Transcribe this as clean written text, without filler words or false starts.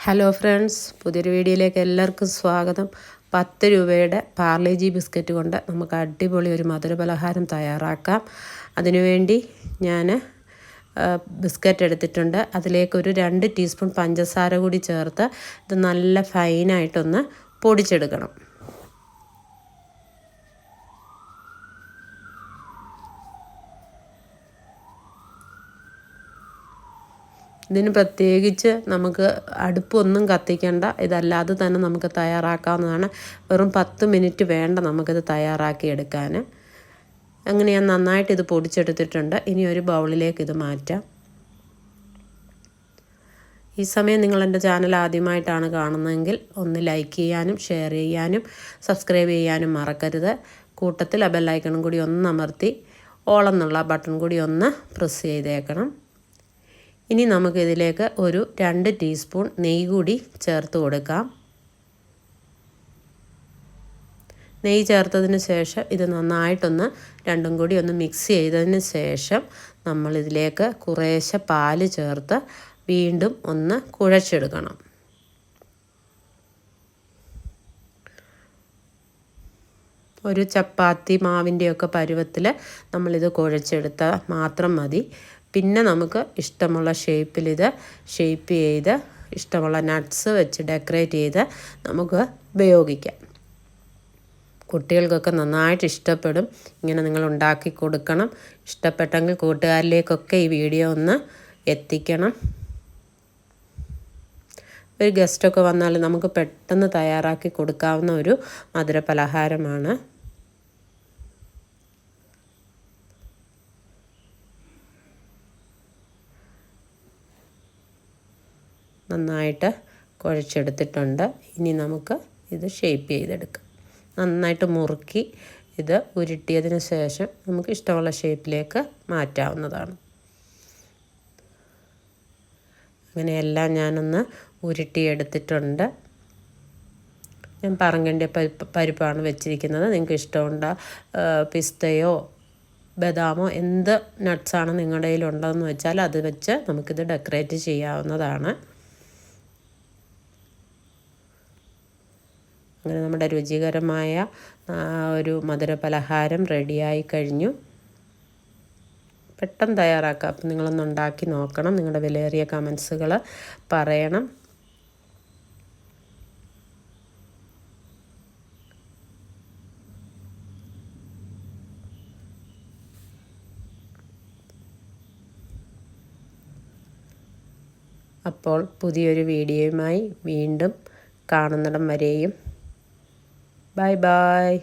Hello friends, പുതിയൊരു വീഡിയോയിലേക്ക് എല്ലാവർക്കും സ്വാഗതം. 10 രൂപയുടെ പാർലേജി ബിസ്ക്കറ്റ് കൊണ്ട് നമുക്ക് അടിപൊളി ഒരു മധുരപലഹാരം തയ്യാറാക്കാം. അതിനുവേണ്ടി ഞാൻ ബിസ്ക്കറ്റ് എടുത്തിട്ടുണ്ട്. അതിലേക്കൊരു 2 ടീസ്പൂൺ പഞ്ചസാര കൂടി ചേർത്ത് ഇത് നല്ല ഫൈനായിട്ടൊന്ന് പൊടിച്ചെടുക്കണം. ഇതിന് പ്രത്യേകിച്ച് നമുക്ക് അടുപ്പൊന്നും കത്തിക്കേണ്ട, ഇതല്ലാതെ തന്നെ നമുക്ക് തയ്യാറാക്കാവുന്നതാണ്. വെറും 10 മിനിറ്റ് വേണ്ട നമുക്കിത് തയ്യാറാക്കി എടുക്കാൻ. അങ്ങനെ ഞാൻ നന്നായിട്ട് ഇത് പൊടിച്ചെടുത്തിട്ടുണ്ട്. ഇനി ഒരു ബൗളിലേക്ക് ഇത് മാറ്റാം. ഈ സമയം നിങ്ങൾ എൻ്റെ ചാനൽ ആദ്യമായിട്ടാണ് കാണുന്നതെങ്കിൽ ഒന്ന് ലൈക്ക് ചെയ്യാനും ഷെയർ ചെയ്യാനും സബ്സ്ക്രൈബ് ചെയ്യാനും മറക്കരുത്. കൂട്ടത്തിൽ ആ ബെല്ലൈക്കണും കൂടി ഒന്ന് അമർത്തി ഓൾ എന്നുള്ള ബട്ടൺ കൂടി ഒന്ന് പ്രസ് ചെയ്തേക്കണം. ഇനി നമുക്കിതിലേക്ക് ഒരു 2 ടീസ്പൂൺ നെയ്യ് കൂടി ചേർത്ത് കൊടുക്കാം. നെയ്യ് ചേർത്തതിന് ശേഷം ഇത് നന്നായിട്ടൊന്ന് രണ്ടും കൂടി ഒന്ന് മിക്സ് ചെയ്തതിന് ശേഷം നമ്മളിതിലേക്ക് കുറേശ്ശെ പാല് ചേർത്ത് വീണ്ടും ഒന്ന് കുഴച്ചെടുക്കണം. ഒരു ചപ്പാത്തി മാവിൻ്റെയൊക്കെ പരുവത്തിൽ നമ്മളിത് കുഴച്ചെടുത്താൽ മാത്രം മതി. പിന്നെ നമുക്ക് ഇഷ്ടമുള്ള ഷേപ്പിൽ ഇത് ഷേപ്പ് ചെയ്ത് ഇഷ്ടമുള്ള നട്ട്സ് വെച്ച് ഡെക്കറേറ്റ് ചെയ്ത് നമുക്ക് ഉപയോഗിക്കാം. കുട്ടികൾക്കൊക്കെ നന്നായിട്ട് ഇഷ്ടപ്പെടും. ഇങ്ങനെ നിങ്ങൾ ഉണ്ടാക്കി കൊടുക്കണം. ഇഷ്ടപ്പെട്ടെങ്കിൽ കൂട്ടുകാരിലേക്കൊക്കെ ഈ വീഡിയോ ഒന്ന് എത്തിക്കണം. ഒരു ഗസ്റ്റൊക്കെ വന്നാൽ നമുക്ക് പെട്ടെന്ന് തയ്യാറാക്കി കൊടുക്കാവുന്ന ഒരു മധുര പലഹാരമാണ്. നന്നായിട്ട് കുഴച്ചെടുത്തിട്ടുണ്ട്. ഇനി നമുക്ക് ഇത് ഷേപ്പ് ചെയ്തെടുക്കാം. നന്നായിട്ട് മുറുക്കി ഇത് ഉരുട്ടിയതിന് ശേഷം നമുക്ക് ഇഷ്ടമുള്ള ഷേപ്പിലേക്ക് മാറ്റാവുന്നതാണ്. അങ്ങനെയെല്ലാം ഞാനൊന്ന് ഉരുട്ടിയെടുത്തിട്ടുണ്ട്. ഞാൻ പറങ്കൻ്റെ പരിപ്പാണ് വെച്ചിരിക്കുന്നത്. നിങ്ങൾക്ക് ഇഷ്ടമുണ്ടോ പിസ്തയോ ബദാമോ എന്ത് നട്ട്സാണ് നിങ്ങളുടെ കയ്യിലുള്ളതെന്ന് വെച്ചാൽ അത് വെച്ച് നമുക്കിത് ഡെക്കറേറ്റ് ചെയ്യാവുന്നതാണ്. അങ്ങനെ നമ്മുടെ രുചികരമായ ഒരു മധുര പലഹാരം റെഡിയായി കഴിഞ്ഞു. പെട്ടെന്ന് തയ്യാറാക്കാം. അപ്പം നിങ്ങളൊന്ന് ഉണ്ടാക്കി നോക്കണം. നിങ്ങളുടെ വിലയേറിയ കമൻസുകൾ പറയണം. അപ്പോൾ പുതിയൊരു വീഡിയോയുമായി വീണ്ടും കാണുന്നിടം വരെയും ബൈ ബൈ.